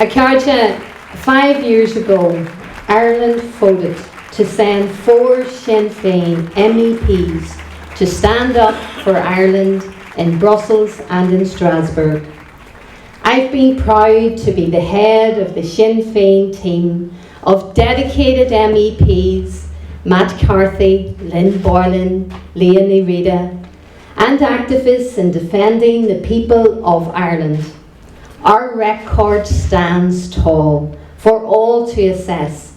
Akarja, 5 years ago, Ireland voted to send 4 Sinn Féin MEPs to stand up for Ireland in Brussels and in Strasbourg. I've been proud to be the head of the Sinn Féin team of dedicated MEPs, Matt Carthy, Lynn Boylan, Leonie Rita, and activists in defending the people of Ireland. Our record stands tall for all to assess.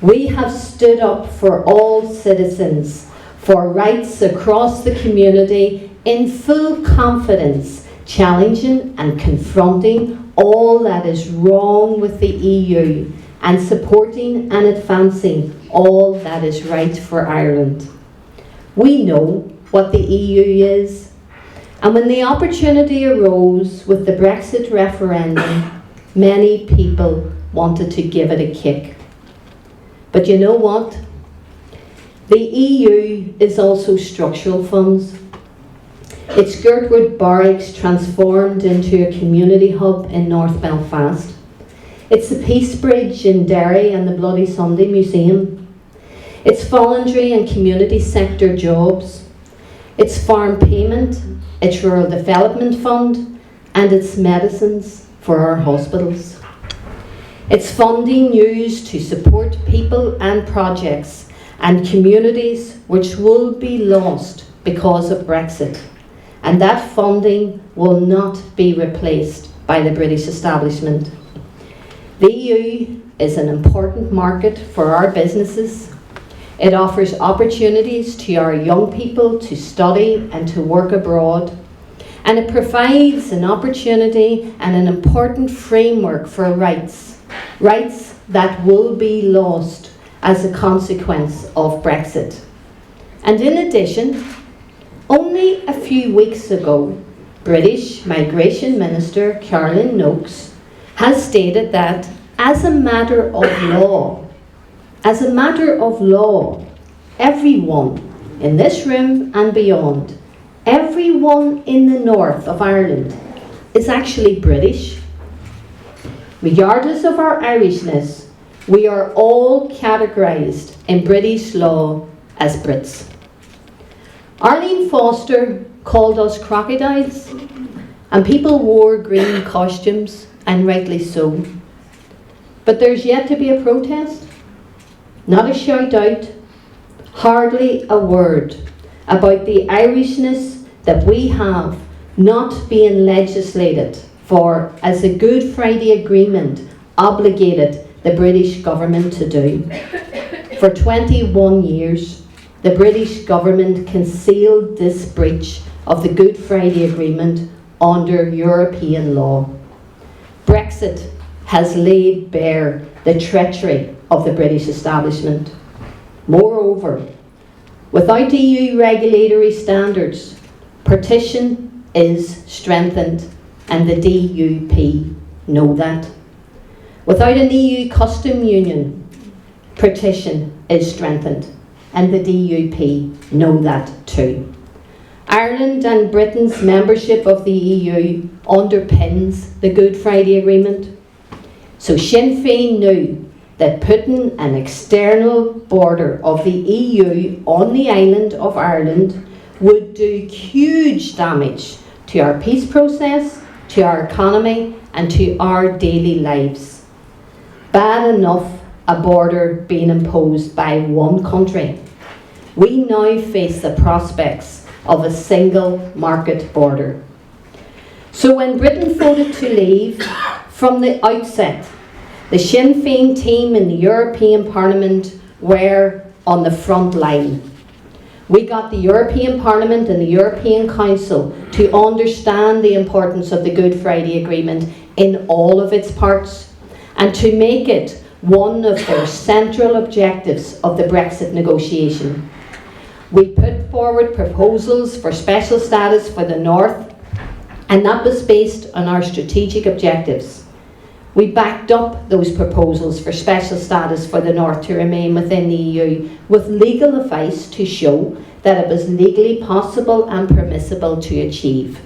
We have stood up for all citizens, for rights across the community in full confidence, challenging and confronting all that is wrong with the EU and supporting and advancing all that is right for Ireland. We know what the EU is, and when the opportunity arose with the Brexit referendum, many people wanted to give it a kick. But you know what? The EU is also structural funds. It's Gertrude Barracks transformed into a community hub in North Belfast. It's the Peace Bridge in Derry and the Bloody Sunday Museum. It's voluntary and community sector jobs. It's farm payment, it's rural development fund, and it's medicines for our hospitals. It's funding used to support people and projects and communities which will be lost because of Brexit. And that funding will not be replaced by the British establishment. The EU is an important market for our businesses. It offers opportunities to our young people to study and to work abroad. And it provides an opportunity and an important framework for rights that will be lost as a consequence of Brexit. And in addition, only a few weeks ago, British Migration Minister Caroline Noakes has stated that as a matter of law, everyone in this room and beyond, everyone in the north of Ireland is actually British. Regardless of our Irishness, we are all categorised in British law as Brits. Arlene Foster called us crocodiles, and people wore green costumes, and rightly so. But there's yet to be a protest, not a shout out, hardly a word about the Irishness that we have not being legislated for as the Good Friday Agreement obligated the British government to do. For 21 years, the British government concealed this breach of the Good Friday Agreement under European law. Brexit has laid bare the treachery of the British establishment. Moreover, without EU regulatory standards, partition is strengthened, and the DUP know that. Without an EU custom union, partition is strengthened, and the DUP know that too. Ireland and Britain's membership of the EU underpins the Good Friday Agreement. So Sinn Féin knew that putting an external border of the EU on the island of Ireland would do huge damage to our peace process, to our economy, and to our daily lives. Bad enough a border being imposed by one country. We now face the prospects of a single market border. So when Britain voted to leave, from the outset, the Sinn Féin team in the European Parliament were on the front line. We got the European Parliament and the European Council to understand the importance of the Good Friday Agreement in all of its parts and to make it one of their central objectives of the Brexit negotiation. We put forward proposals for special status for the North, and that was based on our strategic objectives. We backed up those proposals for special status for the North to remain within the EU with legal advice to show that it was legally possible and permissible to achieve.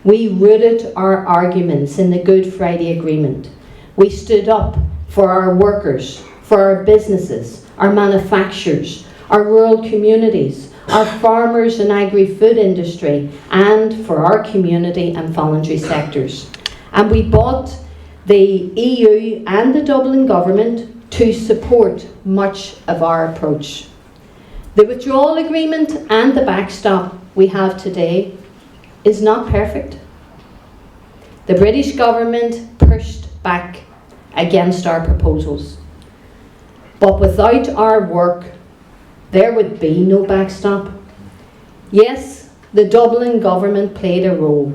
We rooted our arguments in the Good Friday Agreement. We stood up for our workers, for our businesses, our manufacturers, our rural communities, our farmers and agri-food industry, and for our community and voluntary sectors. And we bought the EU and the Dublin government to support much of our approach. The withdrawal agreement and the backstop we have today is not perfect. The British government pushed back against our proposals. But without our work, there would be no backstop. Yes, the Dublin government played a role,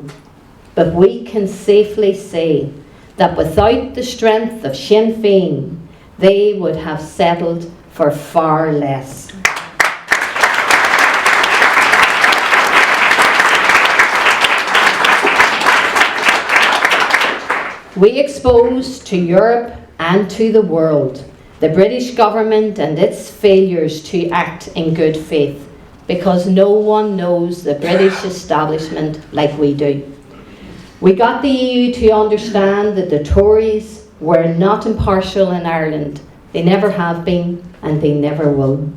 but we can safely say that without the strength of Sinn Féin, they would have settled for far less. We exposed to Europe and to the world the British government and its failures to act in good faith, because no one knows the British establishment like we do. We got the EU to understand that the Tories were not impartial in Ireland. They never have been, and they never will.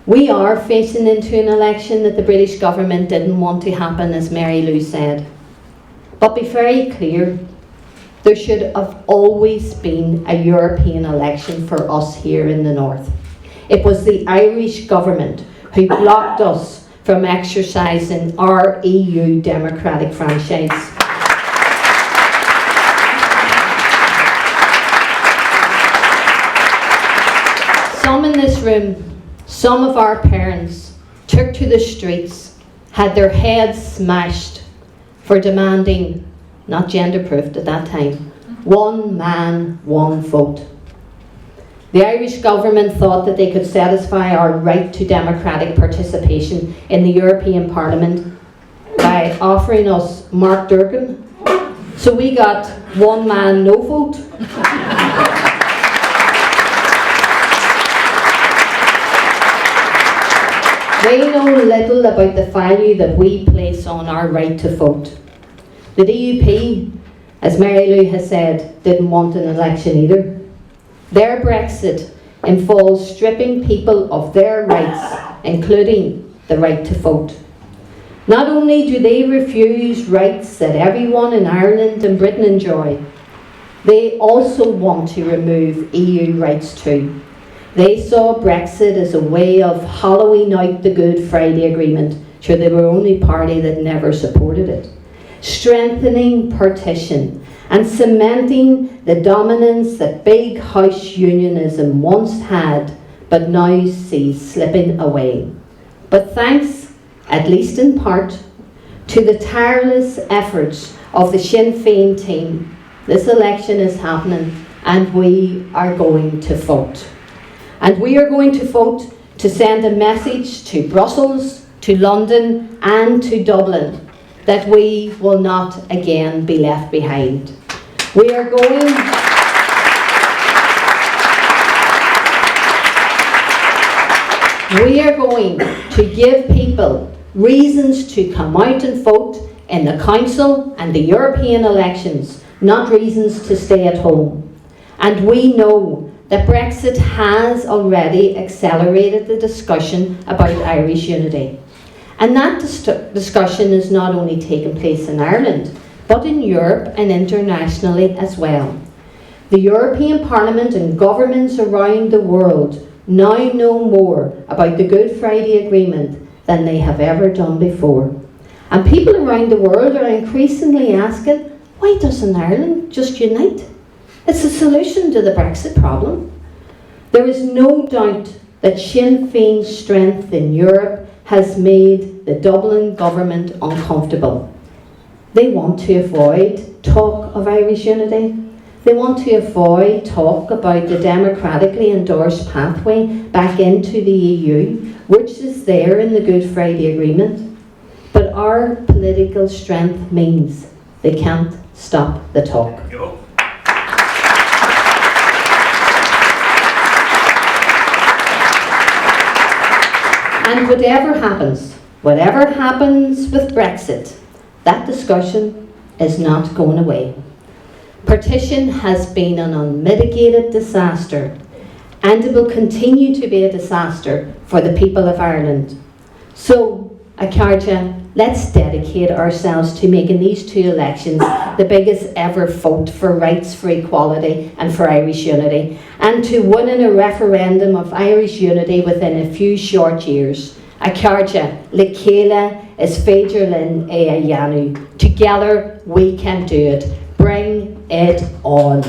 We are facing into an election that the British government didn't want to happen, as Mary Lou said. But be very clear, there should have always been a European election for us here in the north. It was the Irish government who blocked us from exercising our EU democratic franchise. Some in this room, some of our parents, took to the streets, had their heads smashed for demanding, not gender-proofed at that time, one man, one vote. The Irish government thought that they could satisfy our right to democratic participation in the European Parliament by offering us Mark Durkan. So we got one man, no vote. They know little about the value that we place on our right to vote. The DUP, as Mary Lou has said, didn't want an election either. Their Brexit involves stripping people of their rights, including the right to vote. Not only do they refuse rights that everyone in Ireland and Britain enjoy, they also want to remove EU rights too. They saw Brexit as a way of hollowing out the Good Friday Agreement. Sure, they were the only party that never supported it. Strengthening partition and cementing the dominance that big house unionism once had, but now sees slipping away. But thanks, at least in part, to the tireless efforts of the Sinn Féin team, this election is happening and we are going to vote. And we are going to vote to send a message to Brussels, to London and to Dublin that we will not again be left behind. We are going to give people reasons to come out and vote in the Council and the European elections, not reasons to stay at home. And we know that Brexit has already accelerated the discussion about Irish unity. And that discussion is not only taking place in Ireland, but in Europe and internationally as well. The European Parliament and governments around the world now know more about the Good Friday Agreement than they have ever done before. And people around the world are increasingly asking, why doesn't Ireland just unite? It's a solution to the Brexit problem. There is no doubt that Sinn Féin's strength in Europe has made the Dublin government uncomfortable. They want to avoid talk of Irish unity. They want to avoid talk about the democratically endorsed pathway back into the EU, which is there in the Good Friday Agreement. But our political strength means they can't stop the talk. And whatever happens with Brexit, that discussion is not going away. Partition has been an unmitigated disaster, and it will continue to be a disaster for the people of Ireland. So, Akarja, let's dedicate ourselves to making these two elections the biggest ever vote for rights, for equality and for Irish unity, and to winning a referendum of Irish unity within a few short years. Akarja, Lekela is Feidirlin Ayanu. Together we can do it. Bring it on.